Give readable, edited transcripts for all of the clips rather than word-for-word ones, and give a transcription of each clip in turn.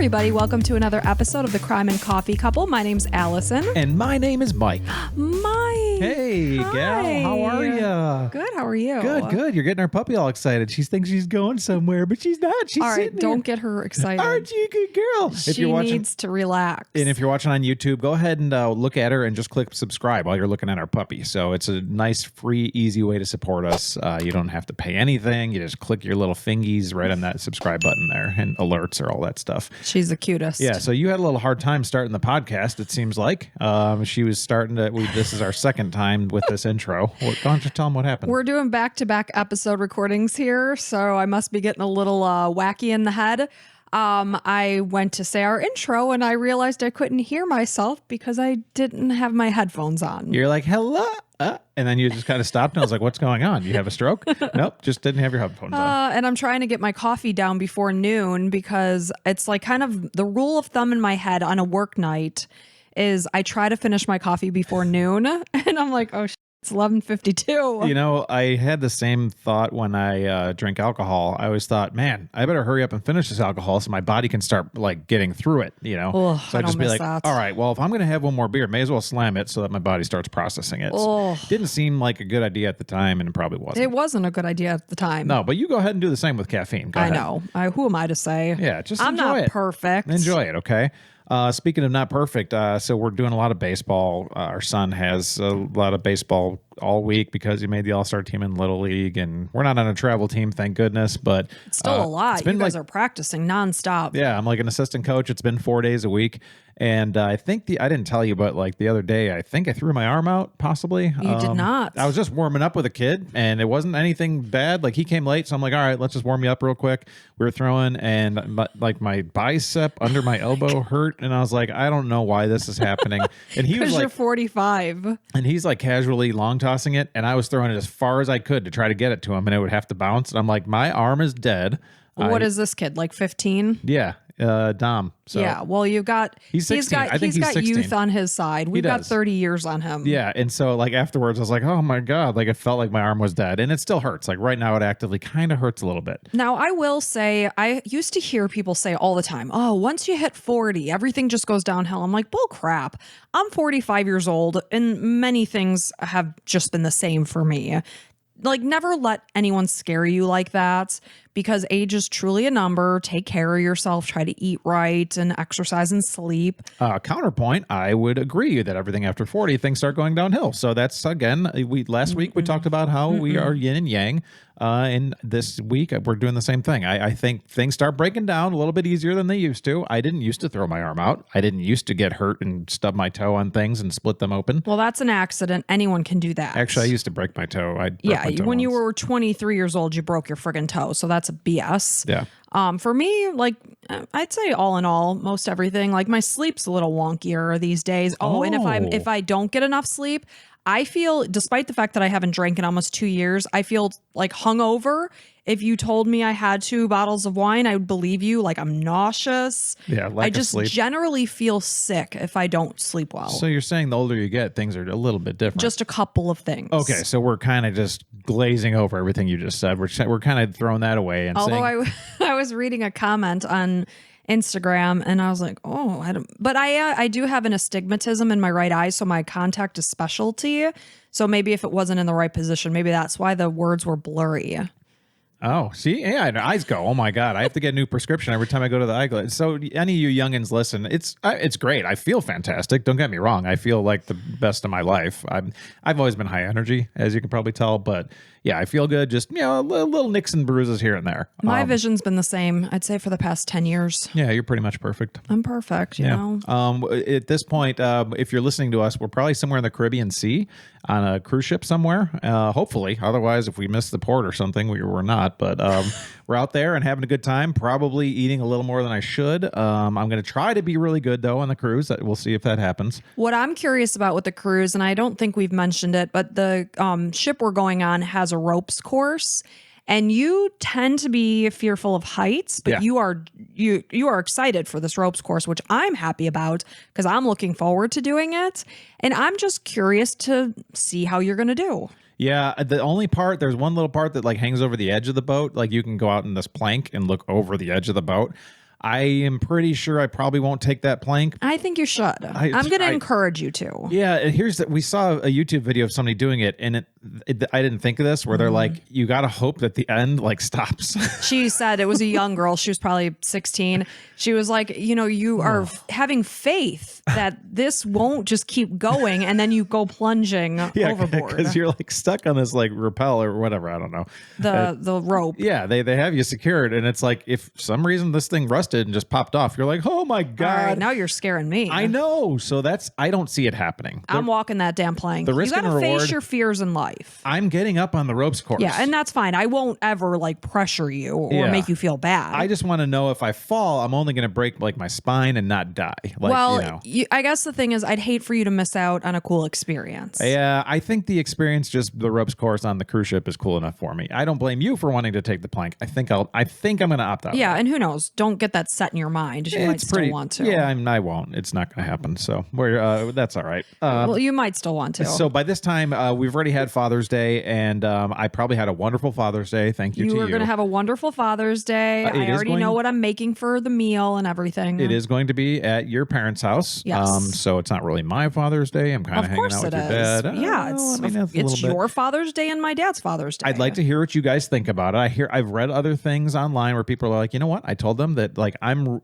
everybody. Welcome to another episode of the Crime and Coffee Couple. My name's Allison. And my name is Mike. Mike. Hey, Hi. gal. How are you? Good. How are you? Good. You're getting our puppy all excited. She thinks she's going somewhere, but she's not. She's all right, sitting don't here. get her excited. Aren't you a good girl? She needs to relax. And if you're watching on YouTube, go ahead and look at her and just click subscribe while you're looking at our puppy. So it's a nice, free, easy way to support us. You don't have to pay anything. You just click your little fingies right on that subscribe button there, and alerts or all that stuff. She's the cutest. Yeah, so you had a little hard time starting the podcast, it seems like. She was starting to, this is our second time with this intro. Why don't you tell them what happened? We're doing back-to-back episode recordings here, so I must be getting a little wacky in the head. I went to say our intro, and I realized I couldn't hear myself because I didn't have my headphones on. You're like, hello? And then you just kind of stopped, and I was like, what's going on? You have a stroke? Nope, just didn't have your headphones on. And I'm trying to get my coffee down before noon because it's like kind of the rule of thumb in my head on a work night is I try to finish my coffee before noon. And I'm like, oh, it's 11:52. You know, I had the same thought when I drink alcohol. I always thought, man, I better hurry up and finish this alcohol so my body can start like getting through it, you know? Ugh, so I I'd just don't be miss like, that. all right, well, if I'm going to have one more beer, may as well slam it so that my body starts processing it. Ugh. Didn't seem like a good idea at the time, and it probably wasn't. It wasn't a good idea at the time. No, but you go ahead and do the same with caffeine. Go I ahead. know. Who am I to say? Yeah, just I'm enjoy not it. perfect. Enjoy it, okay? Speaking of not perfect, so we're doing a lot of baseball. Our son has a lot of baseball all week because he made the all-star team in Little League, and we're not on a travel team, thank goodness, but It's still a lot. You guys are practicing nonstop. Yeah, I'm like an assistant coach. It's been 4 days a week. And I think I didn't tell you, but like the other day, I think I threw my arm out, possibly. You did not. I was just warming up with a kid, and it wasn't anything bad. Like he came late, so I'm like, all right, let's just warm you up real quick. We were throwing, and my bicep under my elbow hurt, and I was like, I don't know why this is happening. And he was like, you're 45. and he's like casually long tossing it, and I was throwing it as far as I could to try to get it to him, and it would have to bounce. And I'm like, my arm is dead. What is this kid, like 15? Yeah. Dom. So yeah, well, he's 16. I think he's got 16. youth on his side. We've got 30 years on him. Yeah, and so like afterwards, I was like, oh my God, like it felt like my arm was dead, and it still hurts. Like right now, it actively kind of hurts a little bit. Now, I will say, I used to hear people say all the time, oh, once you hit 40, everything just goes downhill. I'm like, bull crap. I'm 45 years old, and many things have just been the same for me. Like, never let anyone scare you like that because age is truly a number. Take care of yourself. Try to eat right and exercise and sleep. Counterpoint, I would agree that everything after 40, things start going downhill. So that's, again, last week we talked about how we are yin and yang. And this week we're doing the same thing. I think things start breaking down a little bit easier than they used to. I didn't used to throw my arm out. I didn't used to get hurt and stub my toe on things and split them open. Well, that's an accident. Anyone can do that. Actually, I used to break my toe. When you were 23 years old, you broke your friggin' toe. So that's a BS. Yeah. For me, like, I'd say all in all, most everything, like my sleep's a little wonkier these days. And if I don't get enough sleep, I feel, despite the fact that I haven't drank in almost 2 years, I feel like hungover. If you told me I had 2 bottles of wine, I would believe you. Like I'm nauseous. Yeah, I just generally feel sick if I don't sleep well. So you're saying the older you get, things are a little bit different. Just a couple of things. Okay, so we're kind of just glazing over everything you just said. We're kind of throwing that away and Although saying, I was reading a comment on Instagram and I was like, oh, but I do have an astigmatism in my right eye, so my contact is specialty. So maybe if it wasn't in the right position, maybe that's why the words were blurry. oh, see, yeah, and eyes go, oh my God, I have to get a new prescription every time I go to the eyeglass. So any of you youngins listen, it's great. I feel fantastic. Don't get me wrong. I feel like the best of my life. I've always been high energy, as you can probably tell, but yeah, I feel good. Just, little nicks and bruises here and there. My vision's been the same, I'd say, for the past 10 years. Yeah, you're pretty much perfect. I'm perfect, you know. At this point, if you're listening to us, we're probably somewhere in the Caribbean Sea on a cruise ship somewhere, hopefully. Otherwise, if we miss the port or something, we're not. But we're out there and having a good time, probably eating a little more than I should. I'm going to try to be really good, though, on the cruise. We'll see if that happens. What I'm curious about with the cruise, and I don't think we've mentioned it, but the ship we're going on has a ropes course. And you tend to be fearful of heights, but you are excited for this ropes course, which I'm happy about because I'm looking forward to doing it. And I'm just curious to see how you're going to do. Yeah, there's one little part that like hangs over the edge of the boat. Like you can go out in this plank and look over the edge of the boat. I am pretty sure I probably won't take that plank. I think you should. I'm going to encourage you to. Yeah, and here's that. We saw a YouTube video of somebody doing it, and I didn't think of this, where they're like, you got to hope that the end like stops. She said it was a young girl. She was probably 16. She was like, you are having faith that this won't just keep going, and then you go plunging overboard. Because you're like stuck on this like rappel or whatever. I don't know. The rope. Yeah, they have you secured, and it's like if for some reason this thing rusted and just popped off, you're like, oh my God. All right, now you're scaring me. I know. So I don't see it happening. I'm walking that damn plank. The risk you got and to reward, face your fears in life. I'm getting up on the ropes course. Yeah, and that's fine. I won't ever like pressure you or make you feel bad. I just want to know if I fall, I'm only going to break like my spine and not die. Like, I guess the thing is, I'd hate for you to miss out on a cool experience. Yeah, I think the experience, just the ropes course on the cruise ship, is cool enough for me. I don't blame you for wanting to take the plank. I think I'm going to opt out. Yeah, and who knows? Don't get that set in your mind. You might still want to. Yeah, I won't. It's not going to happen. So that's all right. Well, you might still want to. So by this time, we've already had Father's Day, and I probably had a wonderful Father's Day. Thank you to you. You are going to have a wonderful Father's Day. I already know what I'm making for the meal and everything. It is going to be at your parents' house. Yes. So it's not really my Father's Day. I'm kind of hanging out with your dad. Yeah, it's your Father's Day and my dad's Father's Day. I'd like to hear what you guys think about it. I've read other things online where people are like, you know what? I told them that like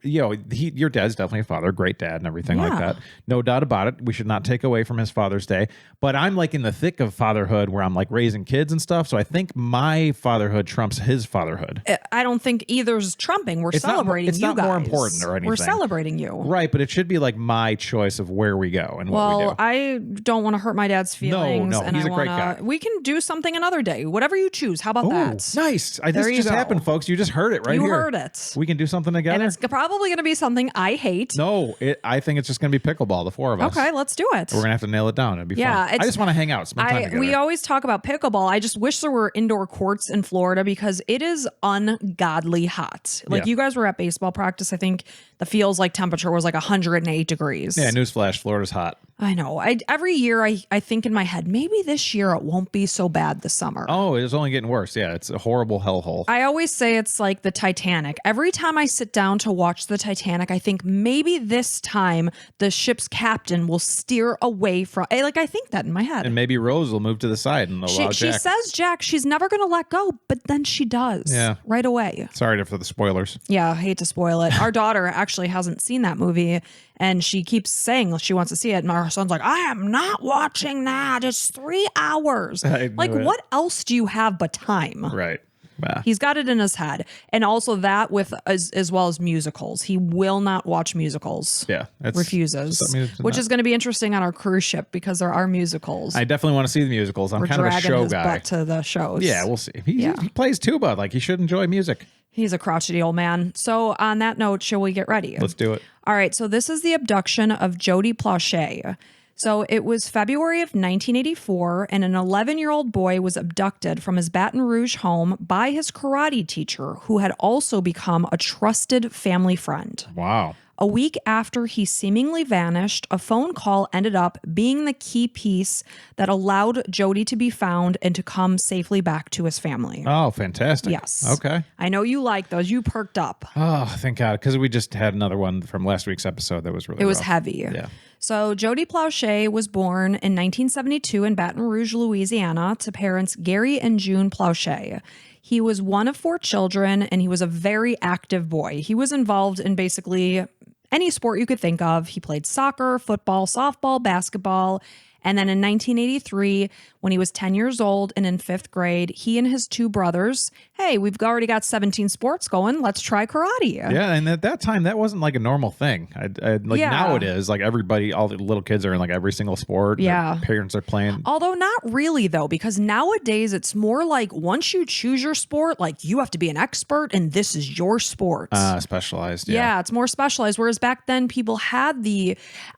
your dad's definitely a father, great dad and everything like that. No doubt about it. We should not take away from his Father's Day. But I'm like in the thick of fatherhood where I'm like raising kids and stuff. So I think my fatherhood trumps his fatherhood. I don't think either's trumping. We're celebrating you guys. It's not more important or anything. We're celebrating you. Right, but it should be like my choice of where we go and what we do. I don't want to hurt my dad's feelings. No, he's a great guy. We can do something another day. Whatever you choose. How about that? Nice. This just happened, folks. You just heard it right here. You heard it. We can do something together. And it's probably going to be something I hate. No, I think it's just going to be pickleball, the four of us. Okay, let's do it. We're going to have to nail it down. It'd be fun. I just want to hang out, spend time together. We always talk about pickleball. I just wish there were indoor courts in Florida because it is ungodly hot. Like you guys were at baseball practice. I think the feels like temperature was like 108 degrees. Yeah, newsflash, Florida's hot. I know. Every year I think in my head, maybe this year it won't be so bad this summer. Oh, it's only getting worse. Yeah, it's a horrible hellhole. I always say it's like the Titanic. Every time I sit down to watch the Titanic, I think maybe this time the ship's captain will steer away from. I think that in my head. And maybe Rose will move to the side and allow Jack. She says Jack, she's never going to let go, but then she does. Yeah. Right away. Sorry for the spoilers. Yeah, I hate to spoil it. Our daughter actually hasn't seen that movie, and she keeps saying she wants to see it. And our son's like, I am not watching that. It's 3 hours. What else do you have but time? Right. Yeah. He's got it in his head. And also that with as well as musicals. He will not watch musicals. Yeah. Refuses. Which is going to be interesting on our cruise ship because there are musicals. I definitely want to see the musicals. I'm kind of a show guy. Butt to the shows. Yeah, we'll see. He plays tuba. Like he should enjoy music. He's a crotchety old man. So on that note, shall we get ready? Let's do it. All right. So this is the abduction of Jody Plauché. So it was February of 1984, and an 11-year-old boy was abducted from his Baton Rouge home by his karate teacher, who had also become a trusted family friend. Wow. A week after he seemingly vanished, a phone call ended up being the key piece that allowed Jody to be found and to come safely back to his family. Oh, fantastic. Yes. Okay. I know you like those. You perked up. Oh, thank God. Because we just had another one from last week's episode that was really rough. Heavy. Yeah. So Jody Plauché was born in 1972 in Baton Rouge, Louisiana, to parents Gary and June Plauché. He was one of 4 children, and he was a very active boy. He was involved in basically any sport you could think of. He played soccer, football, softball, basketball. And then in 1983, when he was 10 years old and in 5th grade, he and his 2 brothers, hey, we've already got 17 sports going. Let's try karate. Yeah, and at that time, that wasn't like a normal thing. Now it is. Like everybody, all the little kids are in like every single sport. Yeah. Their parents are playing. Although not really, though, because nowadays it's more like once you choose your sport, like you have to be an expert and this is your sport. Specialized. Yeah, it's more specialized. Whereas back then people had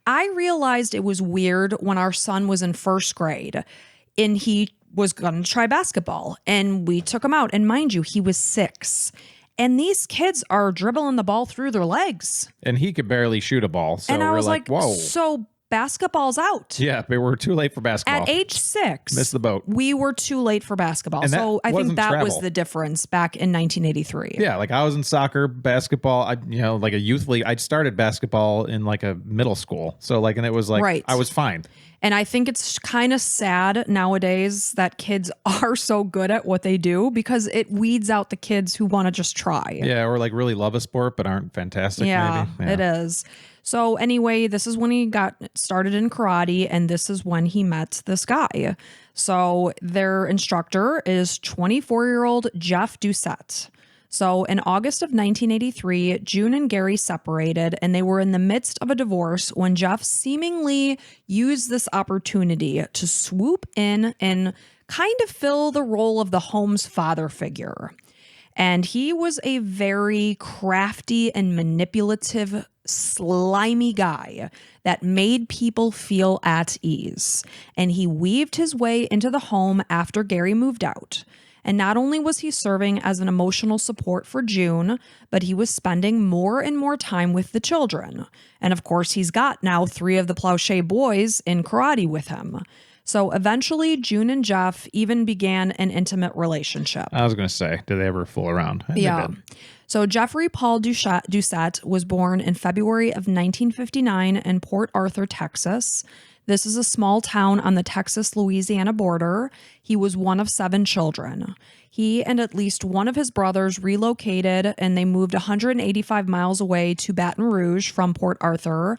I realized it was weird when our son was in 1st grade and he was going to try basketball and we took him out. And mind you, he was 6. And these kids are dribbling the ball through their legs. And he could barely shoot a ball. So and I was like, whoa. So basketball's out. Yeah, but we're too late for basketball. At age 6, missed the boat. We were too late for basketball. And So that I think wasn't that was travel. the difference back in 1983. Yeah, like I was in soccer, basketball, like a youth league. I started basketball in like a middle school. So like, and it was like, Right. I was fine. And I think it's kind of sad nowadays that kids are so good at what they do because it weeds out the kids who want to just try. Yeah, or like really love a sport but aren't fantastic. Yeah, maybe. it is. So anyway, this is when he got started in karate, and this is when he met this guy. So their instructor is 24-year-old Jeff Doucette. So in August of 1983, June and Gary separated, and they were in the midst of a divorce when Jeff seemingly used this opportunity to swoop in and kind of fill the role of the home's father figure. And he was a very crafty and manipulative, slimy guy that made people feel at ease. And he weaved his way into the home after Gary moved out. And not only was he serving as an emotional support for June, but he was spending more and more time with the children. And of course, he's got now 3 of the Plauché boys in karate with him. So eventually, June and Jeff even began an intimate relationship. I was going to say, did they ever fool around? And yeah. So Jeffrey Paul Doucette was born in February of 1959 in Port Arthur, Texas. This is a small town on the Texas-Louisiana border. He was one of 7 children. He and at least one of his brothers relocated, and they moved 185 miles away to Baton Rouge from Port Arthur,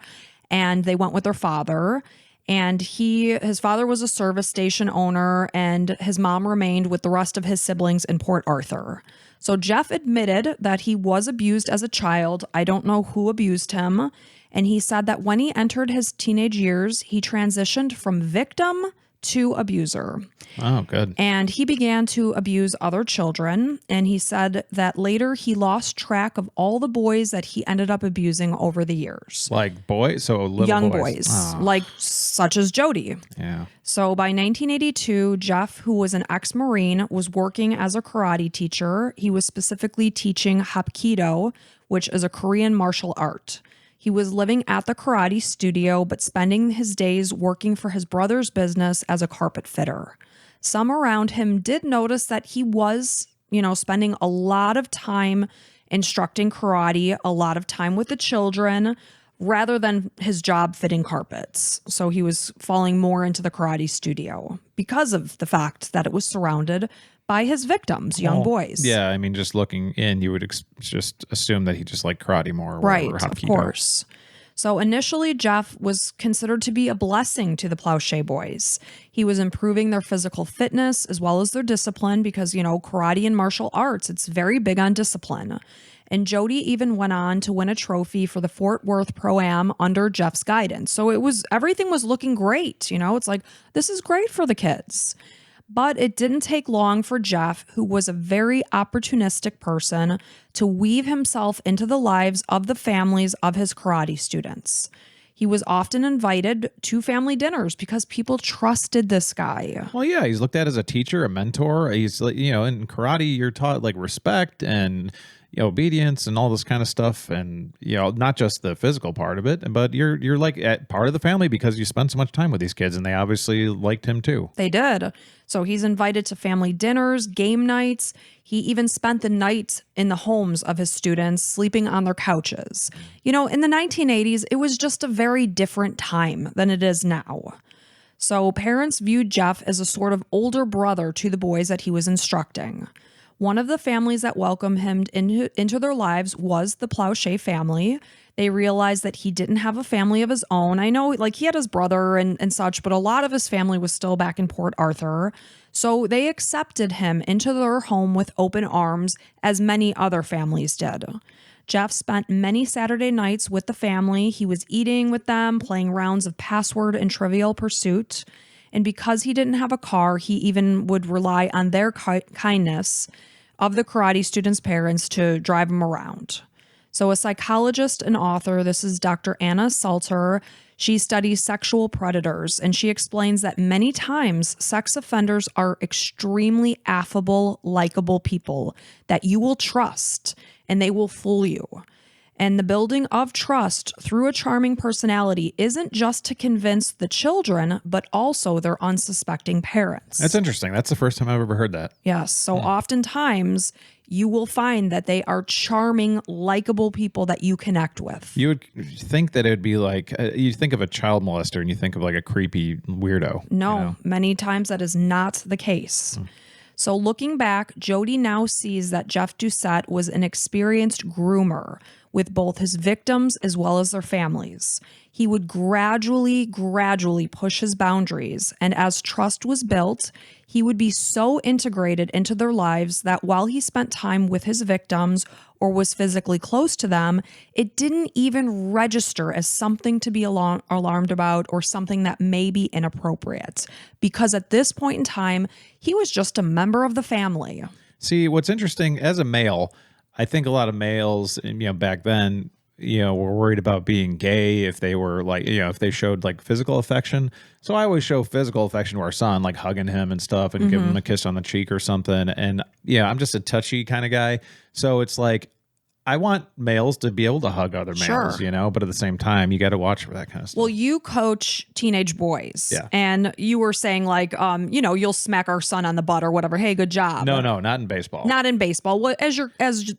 and they went with their father. And his father was a service station owner, and his mom remained with the rest of his siblings in Port Arthur. So Jeff admitted that he was abused as a child. I don't know who abused him. And he said that when he entered his teenage years, he transitioned from victim to abuser. Oh, good. And he began to abuse other children. And he said that later he lost track of all the boys that he ended up abusing over the years. Like boys? So little young boys. boys, like such as Jody. Yeah. So by 1982, Jeff, who was an ex-Marine, was working as a karate teacher. He was specifically teaching Hapkido, which is a Korean martial art. He was living at the karate studio, but spending his days working for his brother's business as a carpet fitter. Some around him did notice that he was, spending a lot of time instructing karate, a lot of time with the children, rather than his job fitting carpets. So he was falling more into the karate studio because of the fact that it was surrounded by his victims, young boys. Yeah, I mean, just looking in, you would just assume that he just liked karate more. Or right, whatever, of course. So initially, Jeff was considered to be a blessing to the Plauché boys. He was improving their physical fitness as well as their discipline because, karate and martial arts, it's very big on discipline. And Jody even went on to win a trophy for the Fort Worth Pro-Am under Jeff's guidance. So everything was looking great. It's like, this is great for the kids. But it didn't take long for Jeff, who was a very opportunistic person, to weave himself into the lives of the families of his karate students. He was often invited to family dinners because people trusted this guy. Well, yeah, he's looked at as a teacher, a mentor. He's, in karate, you're taught like respect and obedience and all this kind of stuff, and not just the physical part of it, but you're like at part of the family because you spend so much time with these kids, and they obviously liked him too. They did. So he's invited to family dinners, game nights. He even spent the night in the homes of his students, sleeping on their couches. In the 1980s, it was just a very different time than it is now. So parents viewed Jeff as a sort of older brother to the boys that he was instructing. One of the families that welcomed him into their lives was the Plauché family. They realized that he didn't have a family of his own. I know, he had his brother and such, but a lot of his family was still back in Port Arthur. So they accepted him into their home with open arms, as many other families did. Jeff spent many Saturday nights with the family. He was eating with them, playing rounds of Password and Trivial Pursuit. And because he didn't have a car, he even would rely on their kindness of the karate students' parents to drive him around. So a psychologist and author, this is Dr. Anna Salter, she studies sexual predators, and she explains that many times sex offenders are extremely affable, likable people that you will trust, and they will fool you. And the building of trust through a charming personality isn't just to convince the children, but also their unsuspecting parents. That's interesting. That's the first time I've ever heard that. Yes. So oftentimes you will find that they are charming, likable people that you connect with. You would think that it would be like, you think of a child molester and you think of like a creepy weirdo. No, many times that is not the case. So looking back, Jody now sees that Jeff Doucette was an experienced groomer with both his victims as well as their families. He would gradually push his boundaries, and as trust was built, he would be so integrated into their lives that while he spent time with his victims or was physically close to them, it didn't even register as something to be alarmed about or something that may be inappropriate, because at this point in time, he was just a member of the family. See, what's interesting as a male, I think a lot of males, back then, were worried about being gay if they were like, if they showed like physical affection. So I always show physical affection to our son, like hugging him and stuff and giving him a kiss on the cheek or something. And I'm just a touchy kind of guy. So it's like, I want males to be able to hug other males, but at the same time, you got to watch for that kind of stuff. Well, you coach teenage boys, Yeah. and you were saying like, you'll smack our son on the butt or whatever. Hey, good job. No, not in baseball. Not in baseball. Well, as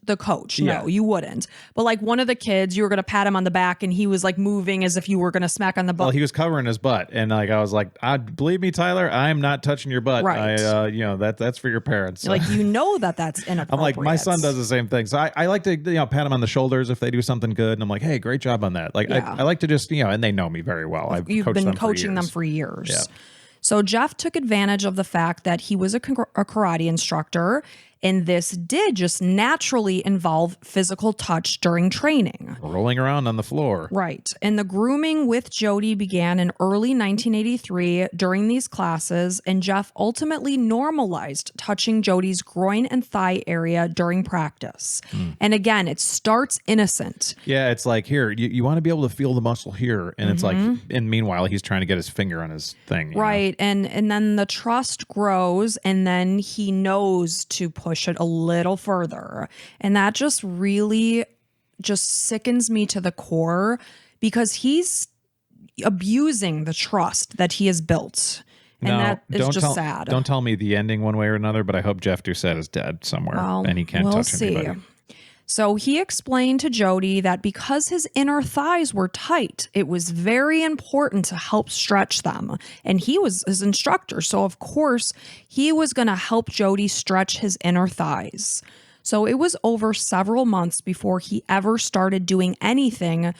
the coach, no, you wouldn't. But like one of the kids, you were going to pat him on the back, and he was like moving as if you were going to smack on the butt. Well, he was covering his butt, and like I was like, believe me, Tyler, I'm not touching your butt. Right. That's for your parents. Like that's inappropriate. I'm like, my son does the same thing. So I like to pat him on the shoulders if they do something good, and I'm like, hey, great job on that. Like I like to just and they know me very well. You've been coaching them for years. Yeah. So Jeff took advantage of the fact that he was a karate instructor, and this did just naturally involve physical touch during training. Rolling around on the floor. Right. And the grooming with Jody began in early 1983 during these classes, and Jeff ultimately normalized touching Jody's groin and thigh area during practice. And again, it starts innocent. Yeah, it's like, here, you want to be able to feel the muscle here. And it's like, and meanwhile, he's trying to get his finger on his thing. Right. And then the trust grows, and then he knows to push it a little further. And that just really just sickens me to the core, because he's abusing the trust that he has built. And that is just sad. Don't tell me the ending one way or another, but I hope Jeff Doucette is dead somewhere and he can't touch anybody. So he explained to Jody that because his inner thighs were tight, it was very important to help stretch them. And he was his instructor, so of course he was going to help Jody stretch his inner thighs. So it was over several months before he ever started doing anything,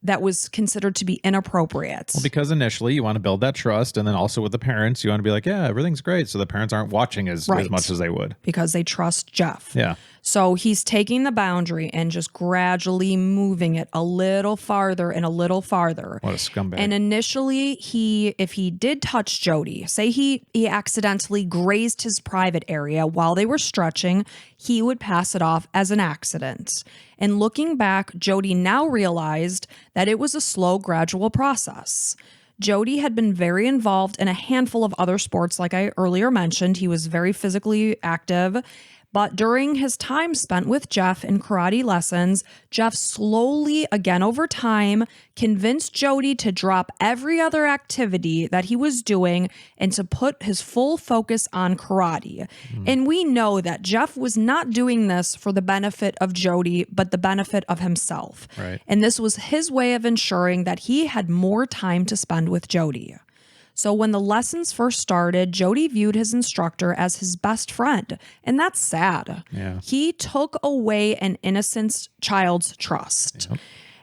that was considered to be inappropriate. Well, because initially you want to build that trust, and then also with the parents, you want to be like, yeah, everything's great. So the parents aren't watching as much as they would. Because they trust Jeff. Yeah. So he's taking the boundary and just gradually moving it a little farther and a little farther. What a scumbag. And initially, if he did touch Jody, say he accidentally grazed his private area while they were stretching, he would pass it off as an accident. And looking back, Jody now realized that it was a slow, gradual process. Jody had been very involved in a handful of other sports, like I earlier mentioned. He was very physically active. But during his time spent with Jeff in karate lessons, Jeff slowly, again over time, convinced Jody to drop every other activity that he was doing and to put his full focus on karate. And we know that Jeff was not doing this for the benefit of Jody, but the benefit of himself. Right. And this was his way of ensuring that he had more time to spend with Jody. So when the lessons first started, Jody viewed his instructor as his best friend, and that's sad. Yeah. He took away an innocent child's trust. Yep.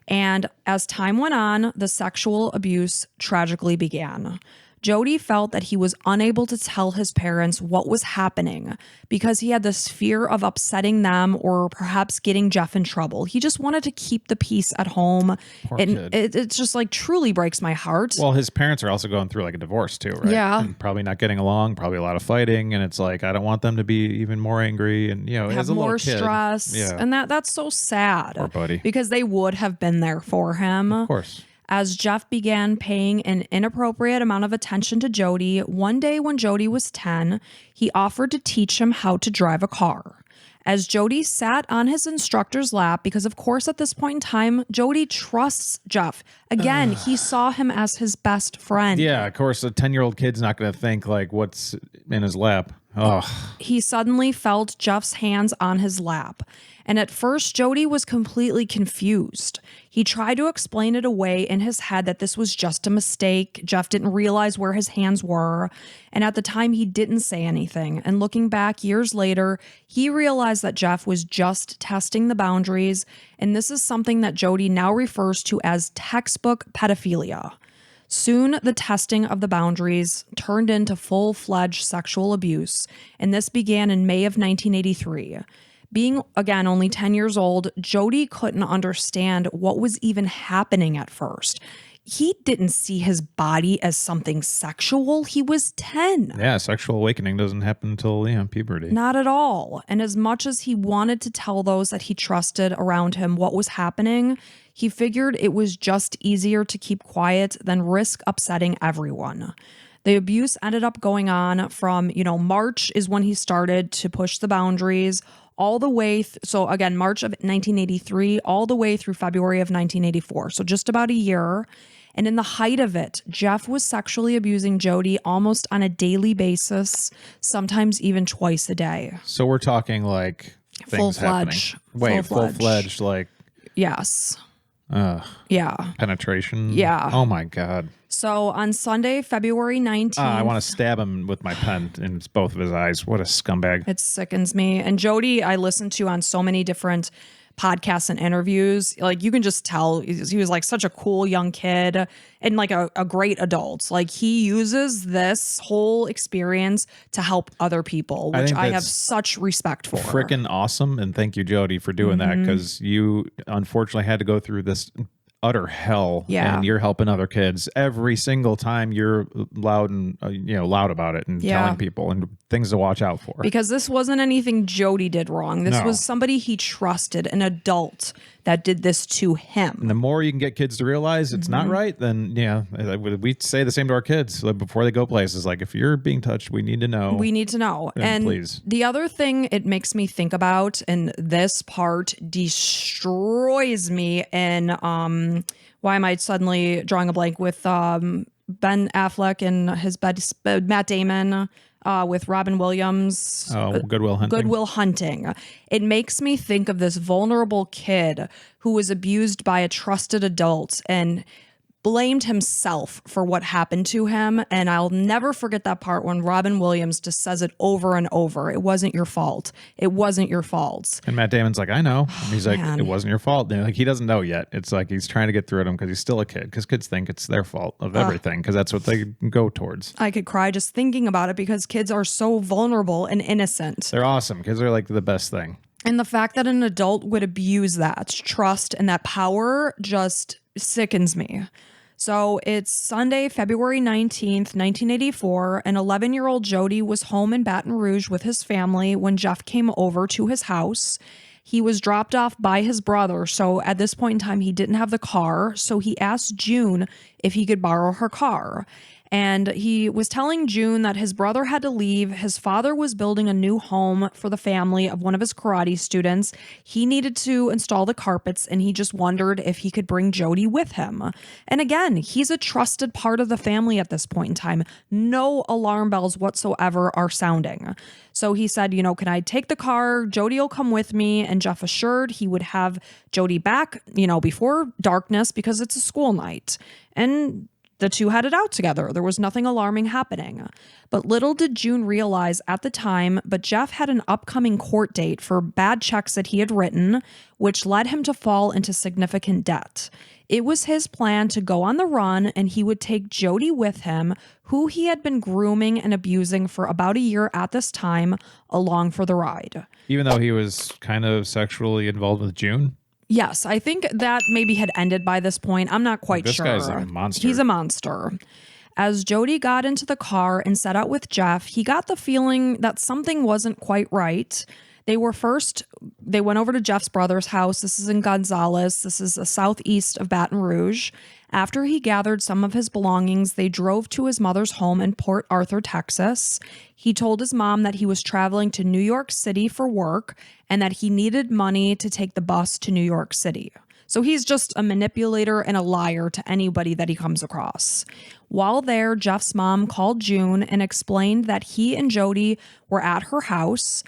And as time went on, the sexual abuse tragically began. Jody felt that he was unable to tell his parents what was happening because he had this fear of upsetting them or perhaps getting Jeff in trouble. He just wanted to keep the peace at home. Poor and kid. It's just like truly breaks my heart. Well, his parents are also going through like a divorce too, right? Yeah. And probably not getting along, probably a lot of fighting. And it's like, I don't want them to be even more angry and, have as a more little kid, stress. Yeah. And that's so sad. Poor buddy. Because they would have been there for him. Of course. As Jeff began paying an inappropriate amount of attention to Jody, one day when Jody was 10, he offered to teach him how to drive a car. as Jody sat on his instructor's lap, because of course at this point in time, Jody trusts Jeff. Again, he saw him as his best friend. Yeah, of course, a 10-year-old kid's not going to think like what's in his lap. Oh, He suddenly felt Jeff's hands on his lap. And at first, Jody was completely confused. He tried to explain it away in his head that this was just a mistake. Jeff didn't realize where his hands were. And at the time, he didn't say anything. And looking back years later, he realized that Jeff was just testing the boundaries. And this is something that Jody now refers to as textbook pedophilia. Soon, the testing of the boundaries turned into full-fledged sexual abuse, and this began in May of 1983. Being, again, only 10 years old, Jody couldn't understand what was even happening at first. He didn't see his body as something sexual. He was 10. yeah, sexual awakening doesn't happen until puberty. Not at all. And as much as he wanted to tell those that he trusted around him what was happening, he figured it was just easier to keep quiet than risk upsetting everyone. The abuse ended up going on from, March is when he started to push the boundaries all the way. So again, March of 1983, all the way through February of 1984. So just about a year. And in the height of it, Jeff was sexually abusing Jody almost on a daily basis, sometimes even twice a day. So we're talking like things happening. Wait, full-fledged, like yes. Yeah. penetration. Yeah. Oh my God. So on Sunday, February 19th. I want to stab him with my pen in both of his eyes. What a scumbag. It sickens me. And Jody, I listened to on so many different podcasts and interviews. Like, you can just tell he was like such a cool young kid and like a great adult. Like, he uses this whole experience to help other people, which I have such respect for. Freaking awesome. And thank you, Jody, for doing that, because you unfortunately had to go through this utter hell. Yeah. And you're helping other kids every single time you're loud and loud about it and telling people and things to watch out for. Because this wasn't anything Jody did wrong. This was somebody he trusted, an adult that did this to him. And the more you can get kids to realize it's not right, then we say the same to our kids before they go places. Like, if you're being touched, we need to know. We need to know. And please. The other thing it makes me think about, and this part destroys me, and why am I suddenly drawing a blank with Ben Affleck and his Matt Damon with Robin Williams. Oh, Good Will Hunting. Good Will Hunting. It makes me think of this vulnerable kid who was abused by a trusted adult and blamed himself for what happened to him. And I'll never forget that part when Robin Williams just says it over and over. It wasn't your fault. It wasn't your fault. And Matt Damon's like, I know. And he's like, it wasn't your fault. And like, he doesn't know yet. It's like he's trying to get through to him because he's still a kid. Because kids think it's their fault of everything because that's what they go towards. I could cry just thinking about it because kids are so vulnerable and innocent. They're awesome. Kids are like the best thing. And the fact that an adult would abuse that trust and that power just sickens me. So it's Sunday, February 19th, 1984, and 11-year-old Jody was home in Baton Rouge with his family when Jeff came over to his house. He was dropped off by his brother, so at this point in time, he didn't have the car, so he asked June if he could borrow her car. And he was telling June that his brother had to leave. His father was building a new home for the family of one of his karate students. He needed to install the carpets, and he just wondered if he could bring Jody with him. And again, he's a trusted part of the family at this point in time. No alarm bells whatsoever are sounding. So he said, can I take the car? Jody will come with me. And Jeff assured he would have Jody back, before darkness because it's a school night. And the two headed out together. There was nothing alarming happening. But little did June realize at the time, but Jeff had an upcoming court date for bad checks that he had written, which led him to fall into significant debt. It was his plan to go on the run, and he would take Jody with him, who he had been grooming and abusing for about a year at this time, along for the ride. Even though he was kind of sexually involved with June? Yes, I think that maybe had ended by this point. I'm not quite sure. This guy's a monster. He's a monster. As Jody got into the car and set out with Jeff, he got the feeling that something wasn't quite right. They went over to Jeff's brother's house. This is in Gonzales. This is southeast of Baton Rouge. After he gathered some of his belongings, they drove to his mother's home in Port Arthur, Texas. He told his mom that he was traveling to New York City for work and that he needed money to take the bus to New York City. So he's just a manipulator and a liar to anybody that he comes across. While there, Jeff's mom called June and explained that he and Jody were at her house.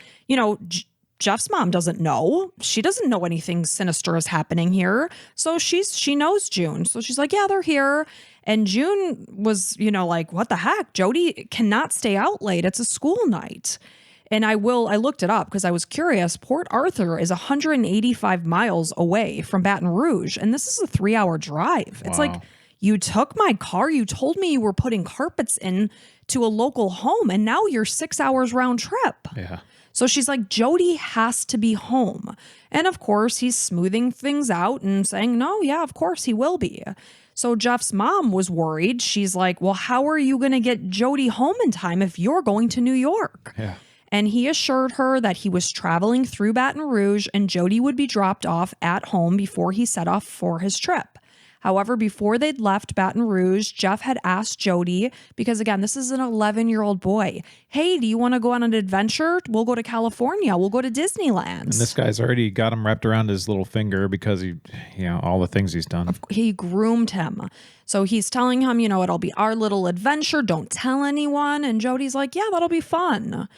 Jeff's mom doesn't know. She doesn't know anything sinister is happening here. So she knows June. So she's like, yeah, they're here. And June was, like, what the heck? Jody cannot stay out late. It's a school night. And I looked it up because I was curious. Port Arthur is 185 miles away from Baton Rouge. And this is a 3-hour drive. It's like, you took my car. You told me you were putting carpets in to a local home. And now you're 6 hours round trip. Yeah. So she's like, Jody has to be home. And of course, he's smoothing things out and saying, no, yeah, of course he will be. So Jeff's mom was worried. She's like, well, how are you going to get Jody home in time if you're going to New York? Yeah. And he assured her that he was traveling through Baton Rouge and Jody would be dropped off at home before he set off for his trip. However, before they'd left Baton Rouge, Jeff had asked Jody, because again, this is an 11-year-old boy, hey, do you want to go on an adventure? We'll go to California. We'll go to Disneyland. And this guy's already got him wrapped around his little finger because all the things he's done. He groomed him. So he's telling him, it'll be our little adventure. Don't tell anyone. And Jody's like, yeah, that'll be fun.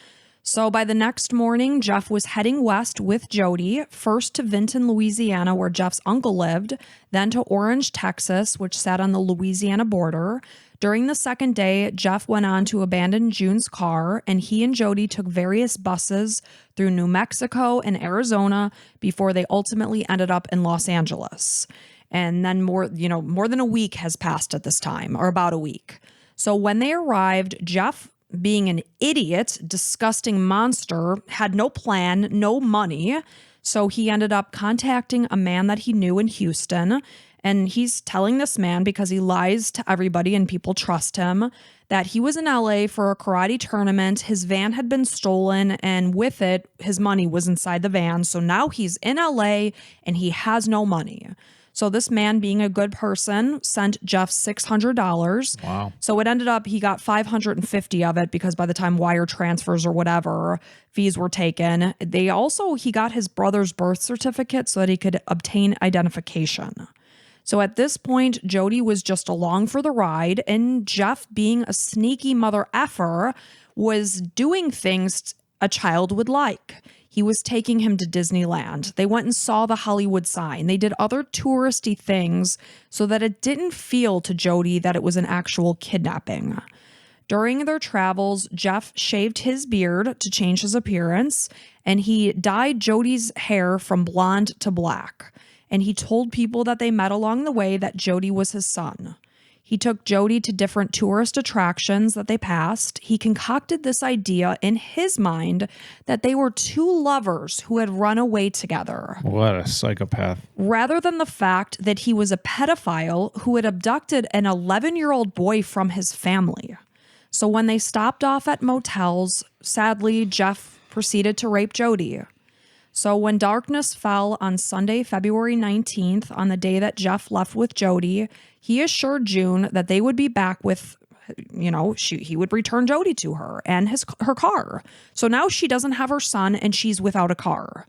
So by the next morning, Jeff was heading west with Jody, first to Vinton, Louisiana, where Jeff's uncle lived, then to Orange, Texas, which sat on the Louisiana border. During the second day, Jeff went on to abandon June's car, and he and Jody took various buses through New Mexico and Arizona before they ultimately ended up in Los Angeles. And then more than a week has passed at this time, or about a week. So when they arrived, Jeff, being an idiot, disgusting monster, had no plan, no money. So he ended up contacting a man that he knew in Houston. And he's telling this man, because he lies to everybody and people trust him, that he was in LA for a karate tournament. His van had been stolen, and with it, his money was inside the van. So now he's in LA and he has no money. So this man, being a good person, sent Jeff $600. Wow. So it ended up, he got $550 of it because by the time wire transfers or whatever fees were taken, he got his brother's birth certificate so that he could obtain identification. So at this point, Jody was just along for the ride, and Jeff, being a sneaky mother effer, was doing things a child would like. He was taking him to Disneyland. They went and saw the Hollywood sign. They did other touristy things so that it didn't feel to Jody that it was an actual kidnapping. During their travels, Jeff shaved his beard to change his appearance, and he dyed Jody's hair from blonde to black. And he told people that they met along the way that Jody was his son. He took Jody to different tourist attractions that they passed. He concocted this idea in his mind that they were two lovers who had run away together. What a psychopath. Rather than the fact that he was a pedophile who had abducted an 11-year-old boy from his family. So when they stopped off at motels, sadly, Jeff proceeded to rape Jody. So when darkness fell on Sunday, February 19th, on the day that Jeff left with Jody, he assured June that they would be back with, he would return Jody to her and her car. So now she doesn't have her son and she's without a car.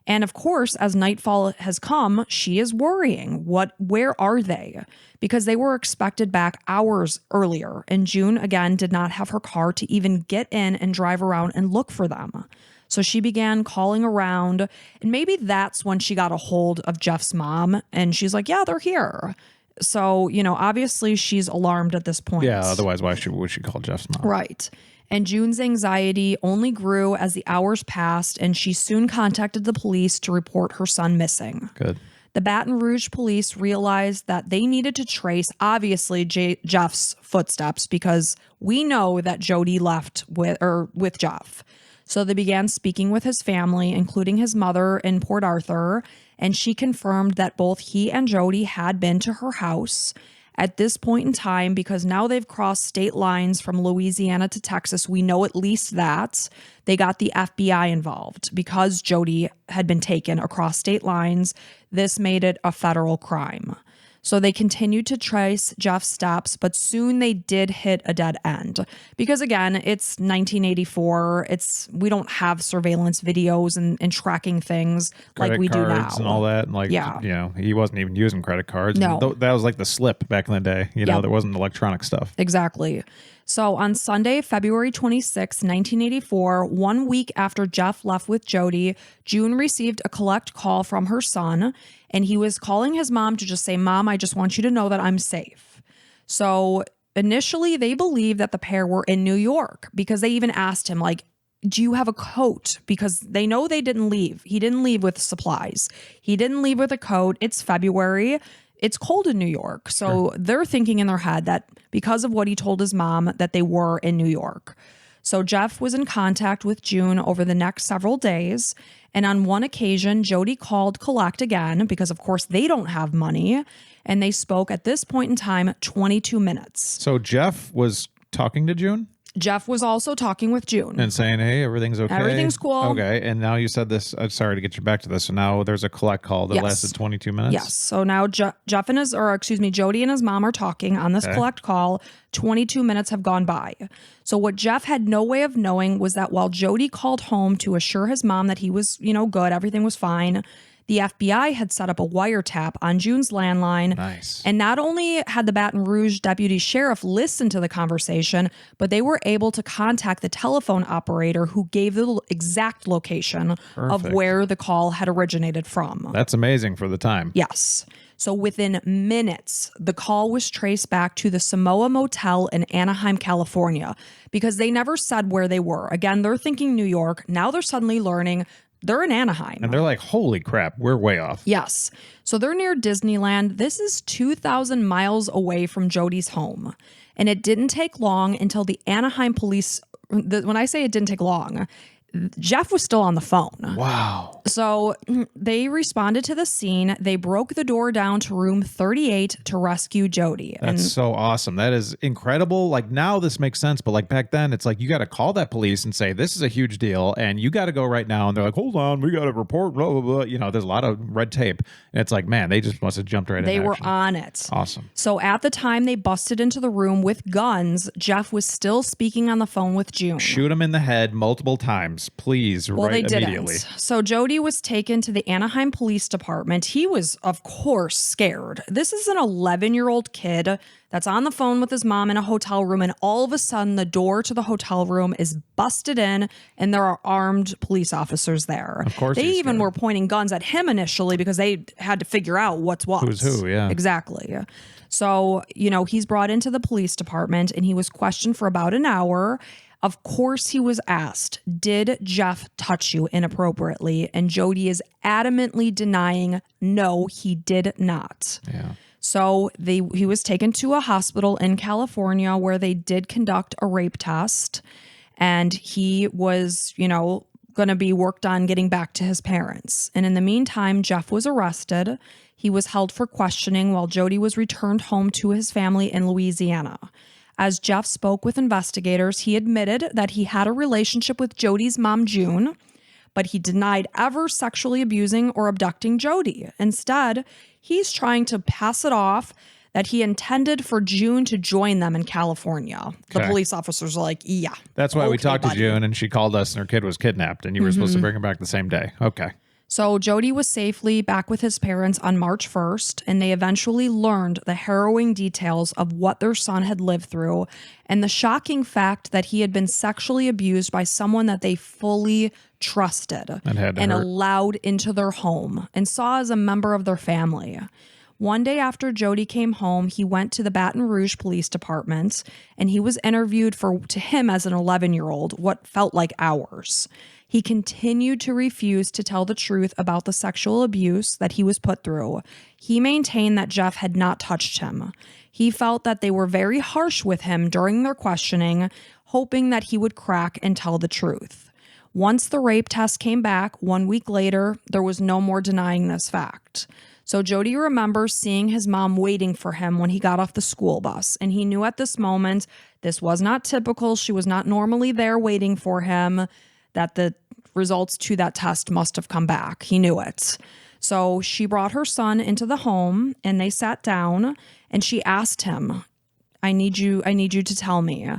And of course, as nightfall has come, she is worrying. Where are they? Because they were expected back hours earlier, and June again did not have her car to even get in and drive around and look for them. So she began calling around, and maybe that's when she got a hold of Jeff's mom, and she's like, yeah, they're here. So, obviously she's alarmed at this point. Yeah, otherwise why would she call Jeff's mom? Right. And June's anxiety only grew as the hours passed, and she soon contacted the police to report her son missing. Good. The Baton Rouge police realized that they needed to trace, obviously, Jeff's footsteps, because we know that Jody left with Jeff. So they began speaking with his family, including his mother in Port Arthur, and she confirmed that both he and Jody had been to her house. At this point in time, because now they've crossed state lines from Louisiana to Texas, we know at least that they got the FBI involved because Jody had been taken across state lines. This made it a federal crime. So they continued to trace Jeff's steps, but soon they did hit a dead end. Because again, it's 1984. We don't have surveillance videos and tracking things like we do now. And all that. And he wasn't even using credit cards. No. That was like the slip back in the day. There wasn't electronic stuff. Exactly. So on Sunday, February 26, 1984, 1 week after Jeff left with Jody, June received a collect call from her son, and he was calling his mom to just say, "Mom, I just want you to know that I'm safe." So initially, they believed that the pair were in New York because they even asked him, like, "Do you have a coat?" Because they know they didn't leave. He didn't leave with supplies. He didn't leave with a coat. It's February. It's cold in New York. So they're thinking in their head that because of what he told his mom, that they were in New York. So Jeff was in contact with June over the next several days. And on one occasion, Jody called collect again because, of course, they don't have money. And they spoke at this point in time 22 minutes. So Jeff was talking to June? Jeff was also talking with June. And saying, hey, everything's okay. Everything's cool. Okay. And now you said this. I'm sorry to get you back to this. So now there's a collect call that lasted 22 minutes? Yes. So now Jody and his mom are talking on this collect call. 22 minutes have gone by. So what Jeff had no way of knowing was that while Jody called home to assure his mom that he was, good, everything was fine, the FBI had set up a wiretap on June's landline. Nice. And not only had the Baton Rouge deputy sheriff listen to the conversation, but they were able to contact the telephone operator who gave the exact location of where the call had originated from. That's amazing for the time. Yes. So within minutes, the call was traced back to the Samoa Motel in Anaheim, California, because they never said where they were. Again, they're thinking New York. Now they're suddenly learning they're in Anaheim. And they're like, holy crap, we're way off. Yes. So they're near Disneyland. This is 2,000 miles away from Jody's home. And it didn't take long until the Anaheim police, when I say it didn't take long, Jeff was still on the phone. Wow. So they responded to the scene. They broke the door down to room 38 to rescue Jody. That's so awesome. That is incredible. Like now this makes sense, but like back then it's like you got to call that police and say, this is a huge deal and you got to go right now. And they're like, hold on, we got to report, blah, blah, blah. There's a lot of red tape. And it's like, man, they just must have jumped right in. They were on it. Awesome. So at the time they busted into the room with guns, Jeff was still speaking on the phone with June. Shoot him in the head multiple times, please. Well, right they immediately. didn't. So Jody was taken to the Anaheim Police Department. He was, of course, scared. This is an 11-year-old kid that's on the phone with his mom in a hotel room, and all of a sudden the door to the hotel room is busted in, and there are armed police officers there. Of course, they even were pointing guns at him initially because they had to figure out what's what. Who's who? Yeah, exactly. So he's brought into the police department, and he was questioned for about an hour. Of course, he was asked, did Jeff touch you inappropriately? And Jody is adamantly denying, no, he did not. Yeah. So he was taken to a hospital in California where they did conduct a rape test. And he was, going to be worked on getting back to his parents. And in the meantime, Jeff was arrested. He was held for questioning while Jody was returned home to his family in Louisiana. As Jeff spoke with investigators, he admitted that he had a relationship with Jody's mom, June, but he denied ever sexually abusing or abducting Jody. Instead, he's trying to pass it off that he intended for June to join them in California. The police officers are like, yeah. That's why we talked to June and she called us and her kid was kidnapped and you were supposed to bring her back the same day. Okay. So Jody was safely back with his parents on March 1st, and they eventually learned the harrowing details of what their son had lived through and the shocking fact that he had been sexually abused by someone that they fully trusted and allowed into their home and saw as a member of their family. One day after Jody came home, he went to the Baton Rouge Police Department, and he was interviewed to him as an 11-year-old, what felt like hours. He continued to refuse to tell the truth about the sexual abuse that he was put through. He maintained that Jeff had not touched him. He felt that they were very harsh with him during their questioning, hoping that he would crack and tell the truth. Once the rape test came back 1 week later, there was no more denying this fact. So Jody remembers seeing his mom waiting for him when he got off the school bus. And he knew at this moment this was not typical. She was not normally there waiting for him, that the results to that test must have come back. He knew it. So she brought her son into the home and they sat down and she asked him, I need you to tell me.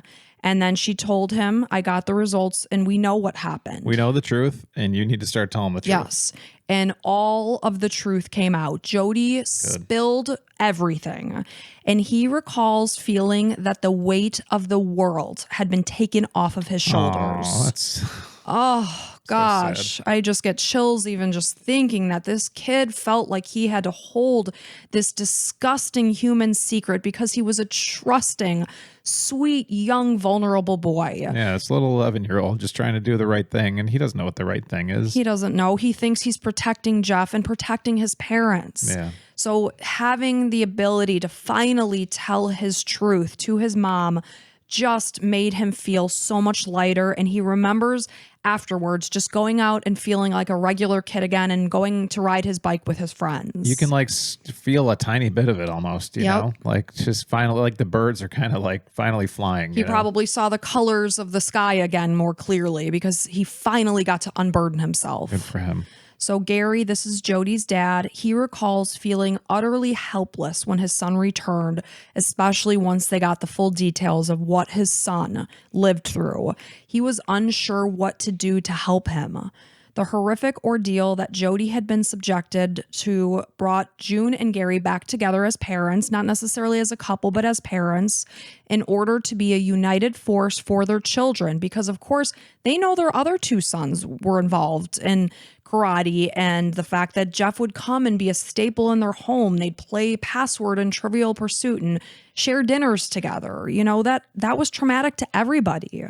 And then she told him, I got the results and we know what happened. We know the truth and you need to start telling the truth. Yes. And all of the truth came out. Jody spilled everything. And he recalls feeling that the weight of the world had been taken off of his shoulders. Oh, that's... Oh, gosh. I just get chills even just thinking that this kid felt like he had to hold this disgusting human secret because he was a trusting, sweet, young, vulnerable boy. Yeah, it's a little 11-year-old just trying to do the right thing, and he doesn't know what the right thing is. He doesn't know. He thinks he's protecting Jeff and protecting his parents. Yeah. So having the ability to finally tell his truth to his mom just made him feel so much lighter. And he remembers afterwards just going out and feeling like a regular kid again and going to ride his bike with his friends. You can like feel a tiny bit of it almost, you know, like just finally, like the birds are kind of like finally flying. He probably saw the colors of the sky again more clearly because he finally got to unburden himself. Good for him. So Gary, this is Jody's dad, he recalls feeling utterly helpless when his son returned, especially once they got the full details of what his son lived through. He was unsure what to do to help him. The horrific ordeal that Jody had been subjected to brought June and Gary back together as parents, not necessarily as a couple, but as parents, in order to be a united force for their children. Because, of course, they know their other two sons were involved in karate, and the fact that Jeff would come and be a staple in their home. They'd play Password and Trivial Pursuit and share dinners together. You know, that was traumatic to everybody.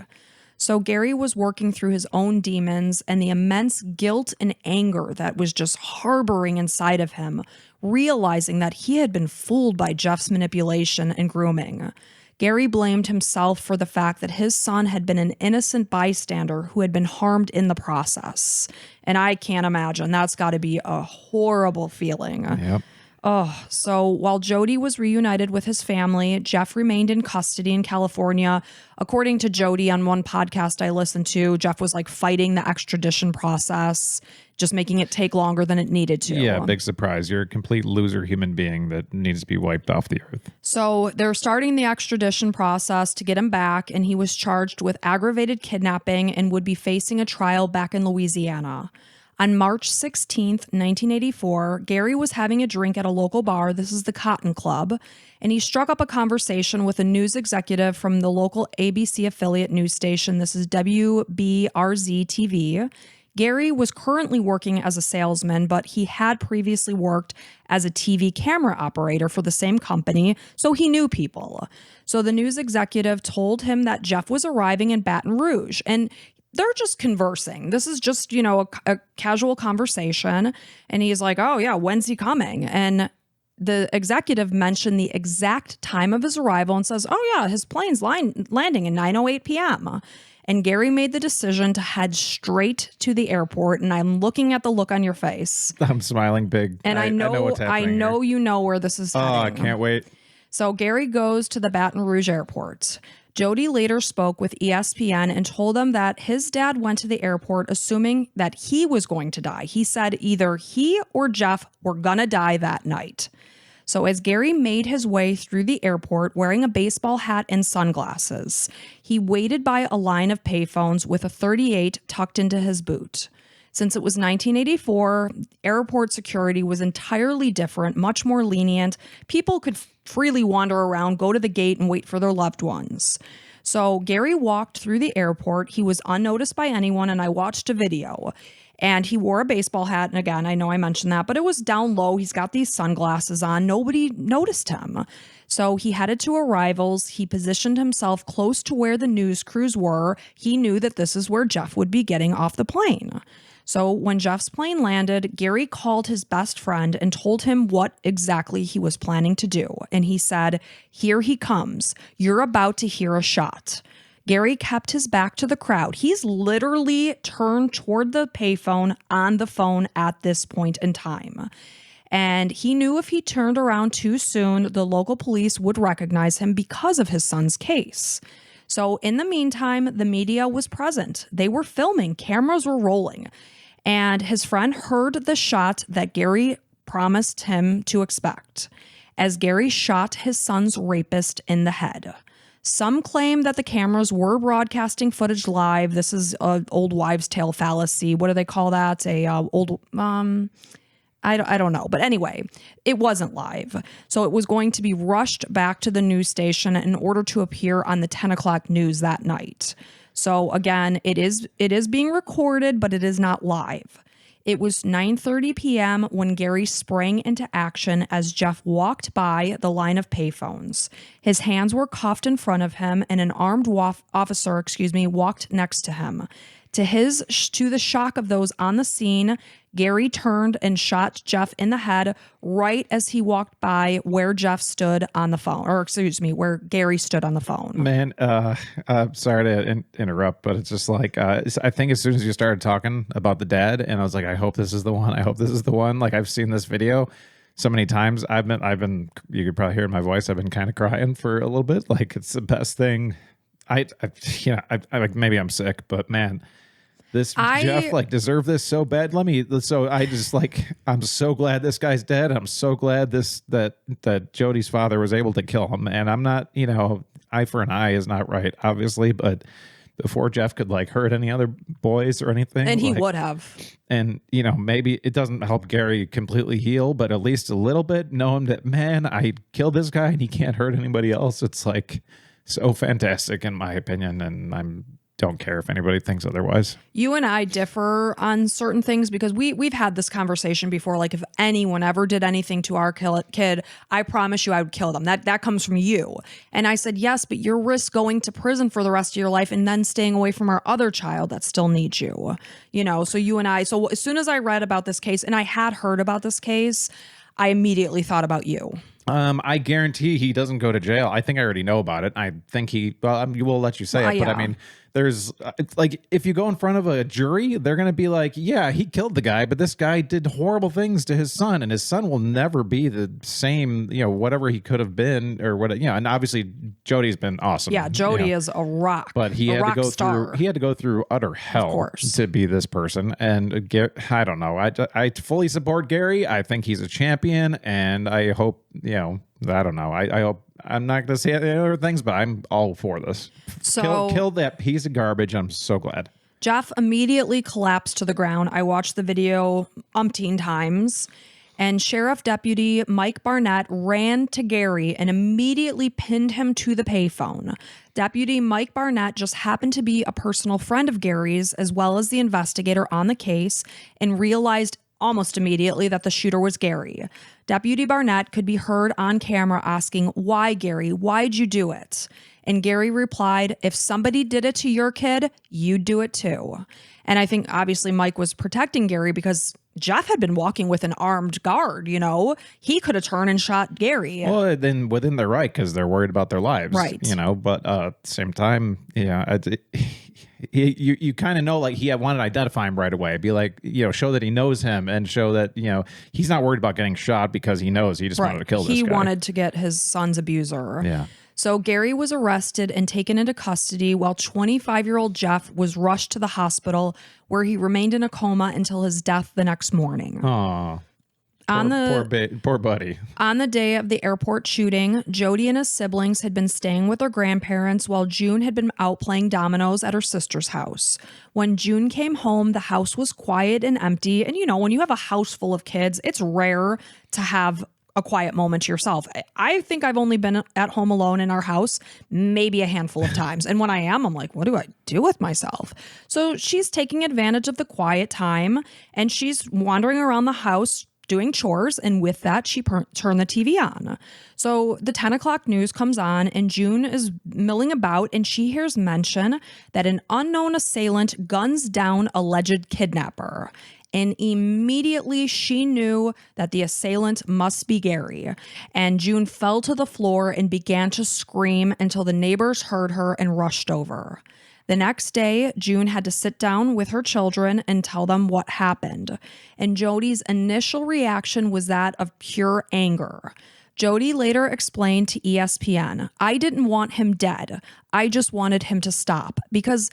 So Gary was working through his own demons and the immense guilt and anger that was just harboring inside of him, realizing that he had been fooled by Jeff's manipulation and grooming. Gary blamed himself for the fact that his son had been an innocent bystander who had been harmed in the process. And I can't imagine. That's got to be a horrible feeling. Yep. Oh, so while Jody was reunited with his family, Jeff remained in custody in California. According to Jody on one podcast I listened to, Jeff was like fighting the extradition process, just making it take longer than it needed to. Yeah, big surprise. You're a complete loser human being that needs to be wiped off the earth. So they're starting the extradition process to get him back, and he was charged with aggravated kidnapping and would be facing a trial back in Louisiana. On March 16th, 1984, Gary was having a drink at a local bar. This is the Cotton Club. And he struck up a conversation with a news executive from the local ABC affiliate news station. This is WBRZ-TV. Gary was currently working as a salesman, but he had previously worked as a TV camera operator for the same company, so he knew people. So the news executive told him that Jeff was arriving in Baton Rouge, and they're just conversing. This is just, you know, a casual conversation. And he's like, oh, yeah, when's he coming? And the executive mentioned the exact time of his arrival and says, oh, yeah, his plane's landing at 9:08 p.m. And Gary made the decision to head straight to the airport. And I'm looking at the look on your face. I'm smiling big. And I know what's happening. I know here. You know where this is heading. Oh, I can't wait. So Gary goes to the Baton Rouge airport. Jody later spoke with ESPN and told them that his dad went to the airport assuming that he was going to die. He said either he or Jeff were gonna die that night. So as Gary made his way through the airport wearing a baseball hat and sunglasses, he waited by a line of payphones with a .38 tucked into his boot. Since it was 1984, airport security was entirely different, much more lenient. People could freely wander around, go to the gate, and wait for their loved ones. So Gary walked through the airport. He was unnoticed by anyone, and I watched a video. And he wore a baseball hat. And again, I know I mentioned that, but it was down low. He's got these sunglasses on. Nobody noticed him. So he headed to arrivals. He positioned himself close to where the news crews were. He knew that this is where Jeff would be getting off the plane. So when Jeff's plane landed, Gary called his best friend and told him what exactly he was planning to do. And he said, "Here he comes. You're about to hear a shot." Gary kept his back to the crowd. He's literally turned toward the payphone on the phone at this point in time. And he knew if he turned around too soon, the local police would recognize him because of his son's case. So in the meantime, the media was present. They were filming, cameras were rolling. And his friend heard the shot that Gary promised him to expect, as Gary shot his son's rapist in the head. Some claim that the cameras were broadcasting footage live. This is an old wives' tale fallacy. What do they call that? I don't know. But anyway, it wasn't live. So it was going to be rushed back to the news station in order to appear on the 10 o'clock news that night. So again, it is being recorded, but it is not live. It was 9:30 p.m. when Gary sprang into action as Jeff walked by the line of payphones. His hands were cuffed in front of him, and an armed officer, walked next to him. To the shock of those on the scene, Gary turned and shot Jeff in the head right as he walked by where Jeff stood on the phone, where Gary stood on the phone. Man, sorry to interrupt, but it's just like, I think as soon as you started talking about the dad, and I was like, I hope this is the one. I hope this is the one. Like, I've seen this video so many times. I've been, you could probably hear in my voice, I've been kind of crying for a little bit. Like, it's the best thing. Maybe I'm sick, but man, Jeff deserved this so bad. I'm so glad this guy's dead. I'm so glad that Jody's father was able to kill him. And I'm not, eye for an eye is not right, obviously, but before Jeff could hurt any other boys or anything. And he would have. And, maybe it doesn't help Gary completely heal, but at least a little bit, know him that, man, I killed this guy and he can't hurt anybody else. It's so fantastic in my opinion. And don't care if anybody thinks otherwise. You and I differ on certain things because we've had this conversation before. Like, if anyone ever did anything to our kid, I promise you I would kill them. That comes from you. And I said, yes, but you risk going to prison for the rest of your life and then staying away from our other child that still needs you. So as soon as I read about this case, and I had heard about this case, I immediately thought about you. I guarantee he doesn't go to jail. I think I already know about it. I think we'll let you say it, but I mean, there's if you go in front of a jury, they're going to be like, yeah, he killed the guy, but this guy did horrible things to his son, and his son will never be the same, whatever he could have been or what, and obviously Jody's been awesome. Yeah, Jody is a rock, but he had to go through utter hell to be this person. And I don't know. I fully support Gary. I think he's a champion, and I hope, I don't know. I hope, I'm not going to say any other things, but I'm all for this. So kill that piece of garbage. I'm so glad. Jeff immediately collapsed to the ground. I watched the video umpteen times, and Sheriff Deputy Mike Barnett ran to Gary and immediately pinned him to the payphone. Deputy Mike Barnett just happened to be a personal friend of Gary's, as well as the investigator on the case, and realized almost immediately that the shooter was Gary. Deputy Barnett could be heard on camera asking, "Why, Gary? Why'd you do it?" And Gary replied, "If somebody did it to your kid, you'd do it too." And I think obviously Mike was protecting Gary because Jeff had been walking with an armed guard, He could have turned and shot Gary. Well, then within their right, because they're worried about their lives. Right. But at the same time, you kind of know, he wanted to identify him right away. Be like, show that he knows him and show that, he's not worried about getting shot because he knows he just wanted to kill this guy. He wanted to get his son's abuser. Yeah. So Gary was arrested and taken into custody while 25-year-old Jeff was rushed to the hospital where he remained in a coma until his death the next morning. Aw. Poor buddy. On the day of the airport shooting, Jody and his siblings had been staying with their grandparents while June had been out playing dominoes at her sister's house. When June came home, the house was quiet and empty. And when you have a house full of kids, it's rare to have a quiet moment to yourself. I think I've only been at home alone in our house maybe a handful of times. And when I am, I'm like, what do I do with myself? So she's taking advantage of the quiet time and she's wandering around the house doing chores. And with that, she turned the TV on. So the 10 o'clock news comes on and June is milling about and she hears mention that an unknown assailant guns down alleged kidnapper. And immediately she knew that the assailant must be Gary. And June fell to the floor and began to scream until the neighbors heard her and rushed over. The next day, June had to sit down with her children and tell them what happened. And Jody's initial reaction was that of pure anger. Jody later explained to ESPN, "I didn't want him dead. I just wanted him to stop." Because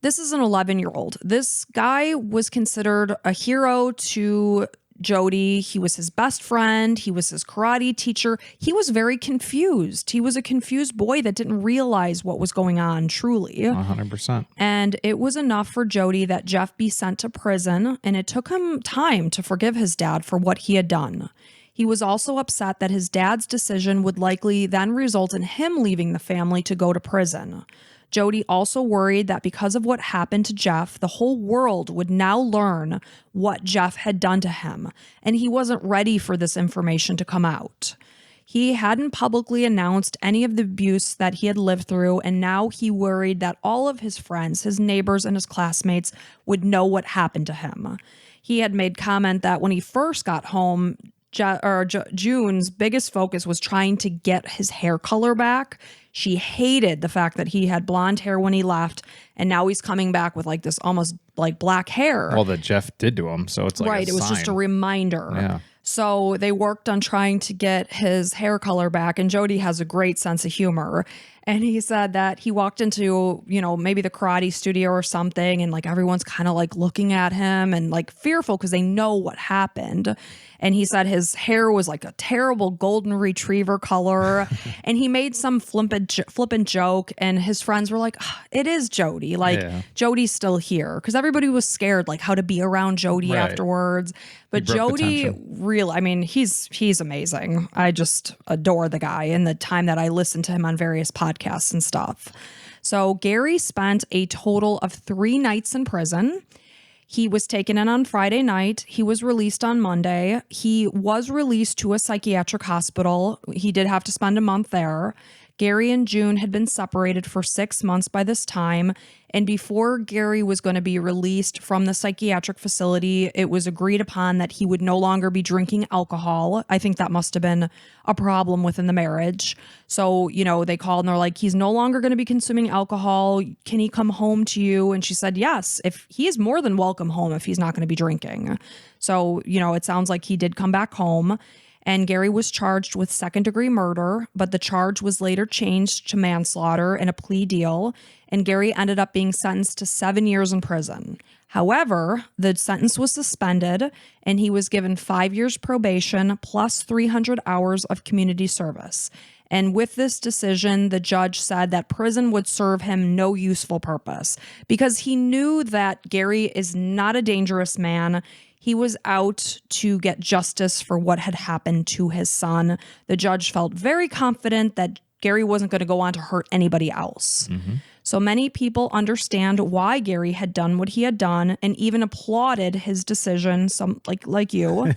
this is an 11-year-old. This guy was considered a hero to Jody. He was his best friend. He was his karate teacher. He was very confused. He was a confused boy that didn't realize what was going on truly. 100%. And it was enough for Jody that Jeff be sent to prison, and it took him time to forgive his dad for what he had done. He was also upset that his dad's decision would likely then result in him leaving the family to go to prison. Jody also worried that because of what happened to Jeff, the whole world would now learn what Jeff had done to him, and he wasn't ready for this information to come out. He hadn't publicly announced any of the abuse that he had lived through, and now he worried that all of his friends, his neighbors, and his classmates would know what happened to him. He had made comment that when he first got home, June's biggest focus was trying to get his hair color back. She hated the fact that he had blonde hair when he left, and now he's coming back with like this almost like black hair. Well, that Jeff did to him, so it's like right. It was just a reminder. Yeah. So they worked on trying to get his hair color back, and Jody has a great sense of humor. And he said that he walked into, maybe the karate studio or something, and like everyone's kind of like looking at him and like fearful because they know what happened. And he said his hair was like a terrible golden retriever color. And he made some flippant joke, and his friends were like, "It is Jody. Like, Jody's still here." Because everybody was scared, like how to be around Jody afterwards. But Jody he's amazing. I just adore the guy and the time that I listened to him on various podcasts and stuff. So Gary spent a total of 3 nights in prison. He was taken in on Friday night. He was released on Monday. He was released to a psychiatric hospital. He did have to spend a month there. Gary and June had been separated for 6 months by this time. And before Gary was going to be released from the psychiatric facility, it was agreed upon that he would no longer be drinking alcohol. I think that must have been a problem within the marriage. So, they called and they're like, "He's no longer going to be consuming alcohol. Can he come home to you?" And she said, "Yes, if he is more than welcome home if he's not going to be drinking." So, it sounds like he did come back home. And Gary was charged with second-degree murder, but the charge was later changed to manslaughter in a plea deal, and Gary ended up being sentenced to 7 years in prison. However, the sentence was suspended, and he was given 5 years probation plus 300 hours of community service. And with this decision, the judge said that prison would serve him no useful purpose because he knew that Gary is not a dangerous man. He was out to get justice for what had happened to his son. The judge felt very confident that Gary wasn't going to go on to hurt anybody else. Mm-hmm. So many people understand why Gary had done what he had done and even applauded his decision, some like you.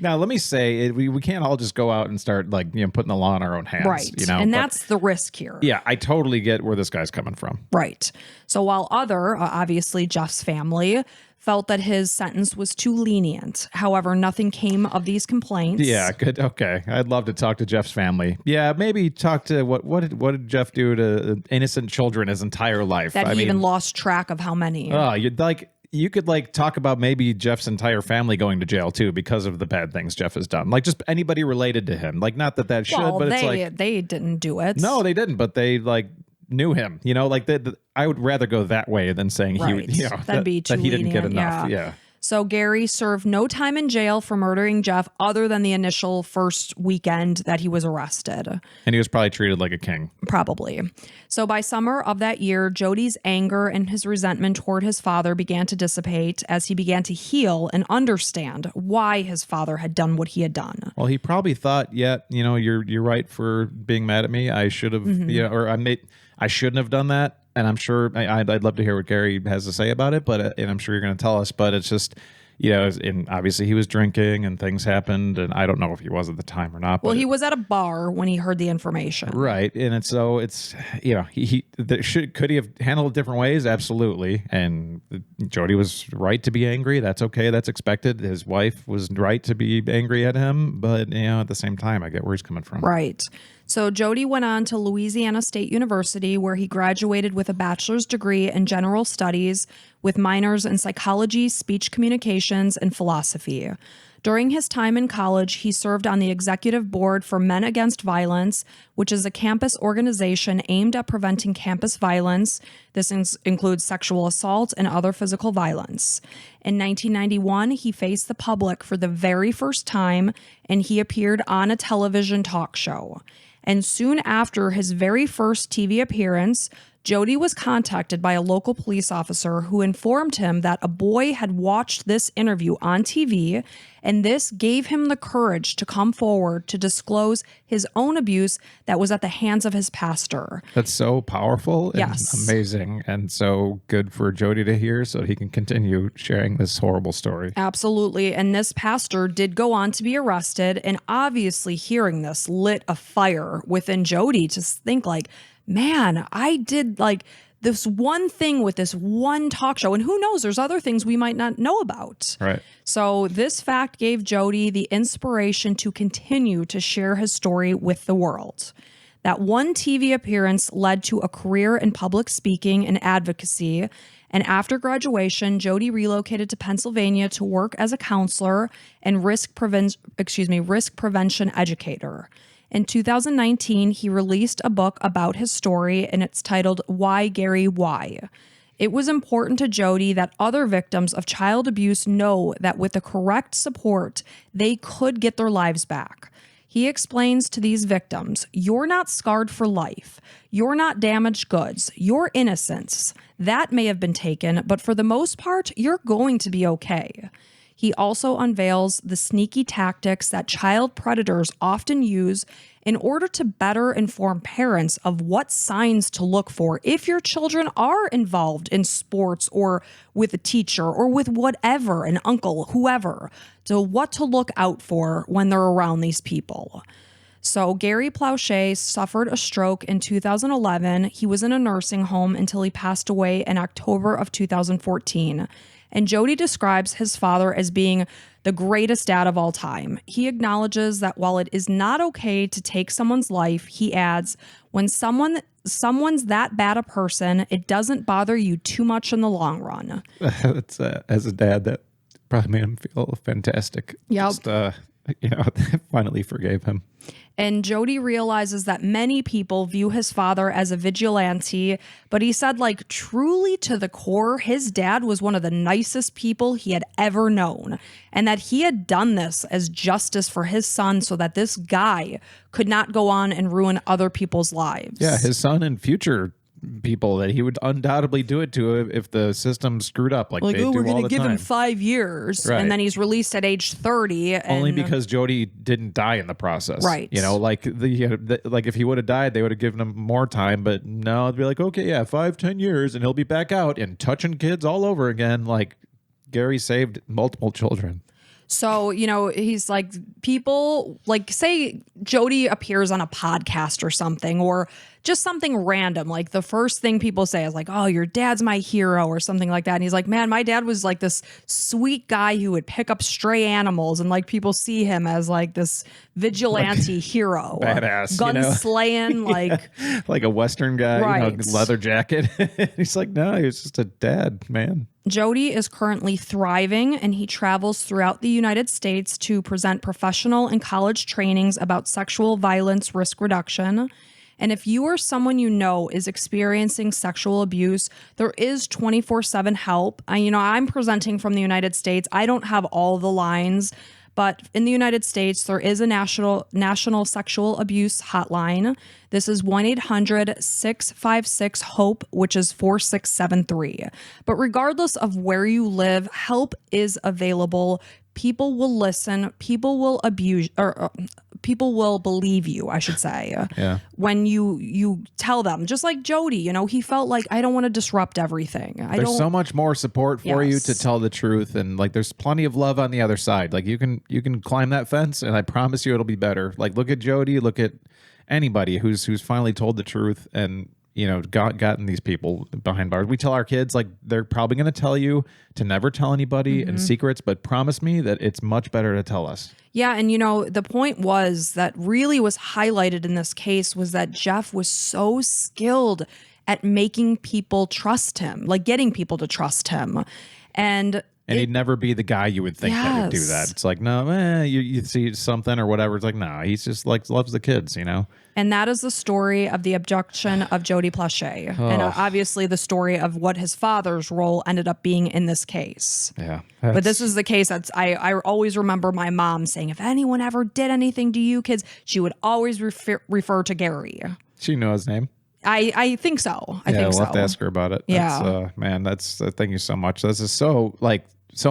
Now, let me say, we can't all just go out and start putting the law in our own hands. Right. And that's the risk here. Yeah, I totally get where this guy's coming from. Right. So while obviously Jeff's family felt that his sentence was too lenient. However, nothing came of these complaints. Yeah, good. Okay. I'd love to talk to Jeff's family. Yeah, maybe talk to what did Jeff do to innocent children his entire life? That he even lost track of how many. Oh, you could talk about maybe Jeff's entire family going to jail too because of the bad things Jeff has done. Like just anybody related to him. Like not that should, but they didn't do it. No, they didn't, but they knew him, I would rather go that way than saying right. That'd be too that he didn't get lenient, enough. Yeah. So Gary served no time in jail for murdering Jeff other than the initial first weekend that he was arrested. And he was probably treated like a king. Probably. So by summer of that year, Jody's anger and his resentment toward his father began to dissipate as he began to heal and understand why his father had done what he had done. Well, he probably thought, you're right for being mad at me. I should have, I shouldn't have done that. And I'm sure I'd love to hear what Gary has to say about it, but and I'm sure you're going to tell us. But it's just, and obviously he was drinking and things happened, and I don't know if he was at the time or not. Well, he was at a bar when he heard the information, right? And could he have handled it different ways? Absolutely. And Jody was right to be angry. That's okay. That's expected. His wife was right to be angry at him, but at the same time, I get where he's coming from. Right. So Jody went on to Louisiana State University, where he graduated with a bachelor's degree in general studies with minors in psychology, speech communications, and philosophy. During his time in college, he served on the executive board for Men Against Violence, which is a campus organization aimed at preventing campus violence. This includes sexual assault and other physical violence. In 1991, he faced the public for the very first time, and he appeared on a television talk show. And soon after his very first TV appearance, Jody was contacted by a local police officer who informed him that a boy had watched this interview on TV, and this gave him the courage to come forward to disclose his own abuse that was at the hands of his pastor. That's so powerful and Yes. amazing, and so good for Jody to hear so he can continue sharing this horrible story. Absolutely. And this pastor did go on to be arrested, and obviously hearing this lit a fire within Jody to think like, man, I did like this one thing with this one talk show, and who knows, there's other things we might not know about. Right. So this fact gave Jody the inspiration to continue to share his story with the world. That one TV appearance led to a career in public speaking and advocacy. And after graduation, Jody relocated to Pennsylvania to work as a counselor and risk prevention educator. In 2019, he released a book about his story, and it's titled Why Gary Why. It was important to Jody that other victims of child abuse know that with the correct support, they could get their lives back. He explains to these victims, you're not scarred for life. You're not damaged goods. Your innocence. That may have been taken, but for the most part, you're going to be okay. He also unveils the sneaky tactics that child predators often use in order to better inform parents of what signs to look for if your children are involved in sports or with a teacher or with whatever, an uncle, whoever, so what to look out for when they're around these people. So Gary Plauché suffered a stroke in 2011. He was in a nursing home until he passed away in October of 2014. And Jody describes his father as being the greatest dad of all time. He acknowledges that while it is not okay to take someone's life, he adds, when someone's that bad a person, it doesn't bother you too much in the long run. That's as a dad, that probably made him feel fantastic. Yep. Just, finally forgave him. And Jody realizes that many people view his father as a vigilante, but he said, like, truly to the core, his dad was one of the nicest people he had ever known, and that he had done this as justice for his son so that this guy could not go on and ruin other people's lives. Yeah, his son and future people, that he would undoubtedly do it to if the system screwed up like they do all the time. We're going to give him 5 years, Right. and then he's released at age 30. Only because Jody didn't die in the process. Right. Like like if he would have died, they would have given him more time. But no, it'd be like, okay, yeah, 5-10 years, and he'll be back out and touching kids all over again. Like Gary saved multiple children. So, he's like, people, like, say Jody appears on a podcast or something, or just something random. Like, the first thing people say is like, oh, your dad's my hero or something like that. And he's like, man, my dad was like this sweet guy who would pick up stray animals. And like, people see him as like this vigilante hero. Badass. Gun slaying, like. Like a Western guy, Right. leather jacket. He's like, no, he was just a dad, man. Jody is currently thriving, and he travels throughout the United States to present professional and college trainings about sexual violence risk reduction. And if you or someone you know is experiencing sexual abuse, there is 24/7 help. I'm presenting from the United States. I don't have all the lines, but in the United States, there is a national sexual abuse hotline. This is 1-800-656-HOPE, which is 4673. But regardless of where you live, help is available. People will listen. People will people will believe you, I should say. Yeah. When you tell them, just like Jody, he felt like, I don't want to disrupt everything. There's so much more support for you Yes. to tell the truth, and like there's plenty of love on the other side. Like you can climb that fence, and I promise you it'll be better. Like look at Jody, look at anybody who's finally told the truth, and gotten these people behind bars. We tell our kids, like, they're probably going to tell you to never tell anybody in secrets, but promise me that it's much better to tell us. Yeah. And, the point was that really was highlighted in this case was that Jeff was so skilled at making people trust him, like getting people to trust him. And he'd never be the guy you would think that would do that. It's like, no, you see something or whatever. It's like, no, he's just like loves the kids, And that is the story of the abduction of Jody Plauché. And obviously the story of what his father's role ended up being in this case. Yeah. But this is the case that's, I always remember my mom saying, if anyone ever did anything to you kids, she would always refer to Gary. She knew his name. I think so. I think we'll so. have to ask her about it. Yeah. That's thank you so much. This is so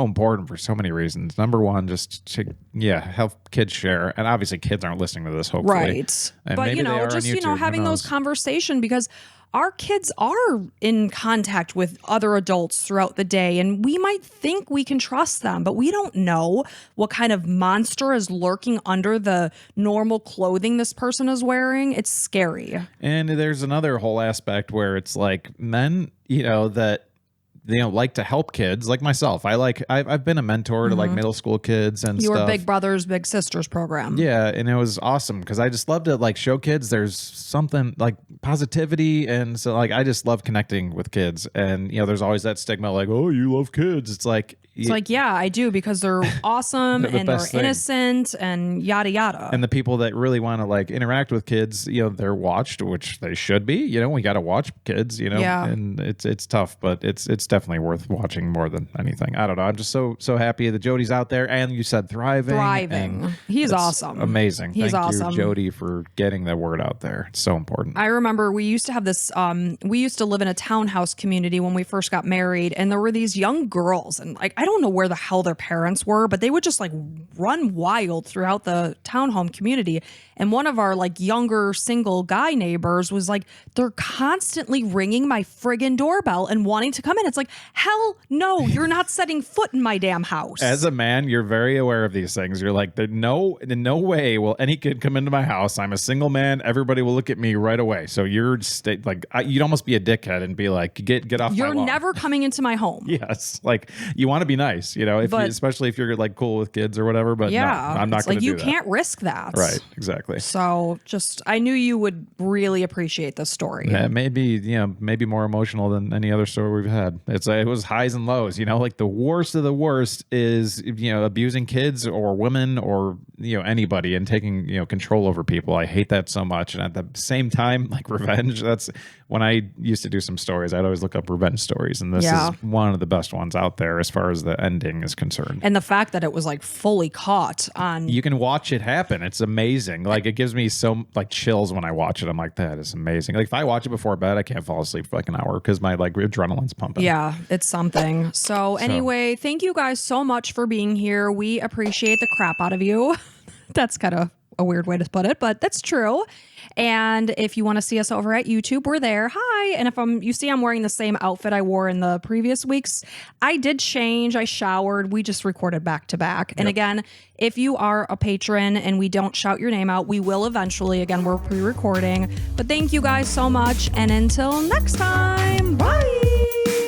important for so many reasons. Number one, just to help kids share, and obviously kids aren't listening to this, hopefully, right? And but maybe they are just on YouTube, having those conversations, because our kids are in contact with other adults throughout the day, and we might think we can trust them, but we don't know what kind of monster is lurking under the normal clothing this person is wearing. It's scary. And there's another whole aspect where it's like men, that like to help kids, like myself. I've been a mentor to like middle school kids and Your stuff. Big Brothers Big Sisters program. Yeah, and it was awesome because I just love to like show kids there's something like positivity, and so like I just love connecting with kids. And there's always that stigma like, oh, you love kids. It's like yeah, I do, because they're awesome they're and they're innocent and yada yada. And the people that really want to like interact with kids, they're watched, which they should be. We got to watch kids, Yeah. And it's tough, but it's definitely worth watching more than anything. I don't know. I'm just so happy that Jody's out there, and you said thriving. He's awesome. Amazing. He's Thank awesome. you, Jody, for getting the word out there. It's so important. I remember we used to have this, we used to live in a townhouse community when we first got married, and there were these young girls, and like, I don't know where the hell their parents were, but they would just like run wild throughout the townhome community. And one of our like younger single guy neighbors was like, they're constantly ringing my friggin' doorbell and wanting to come in. It's like, hell no, you're not setting foot in my damn house. As a man, you're very aware of these things. You're like, in no way will any kid come into my house. I'm a single man. Everybody will look at me right away. So you're like, you'd almost be a dickhead and be like, get off my lawn. You're never coming into my home. Yes. Like, you want to be nice, especially if you're like cool with kids or whatever. But yeah, no, I'm not going to do that. You can't risk that. Right. Exactly. So I knew you would really appreciate this story. Yeah, maybe more emotional than any other story we've had. It was highs and lows, like the worst of the worst is, abusing kids or women or, anybody and taking, control over people. I hate that so much. And at the same time, like revenge, that's when I used to do some stories, I'd always look up revenge stories. And this is one of the best ones out there as far as the ending is concerned. And the fact that it was like fully caught on. You can watch it happen. It's amazing. Like it gives me so like chills when I watch it. I'm like, that is amazing. Like if I watch it before bed, I can't fall asleep for like an hour because my like adrenaline's pumping. Yeah, it's something. So anyway, thank you guys so much for being here. We appreciate the crap out of you. That's kind of a weird way to put it, but that's true. And if you want to see us over at YouTube, we're there. Hi. And if you see I'm wearing the same outfit I wore in the previous weeks, I did change. I showered. We just recorded back to back. And again, if you are a patron and we don't shout your name out, we will eventually. Again, we're pre-recording. But thank you guys so much. And until next time, bye.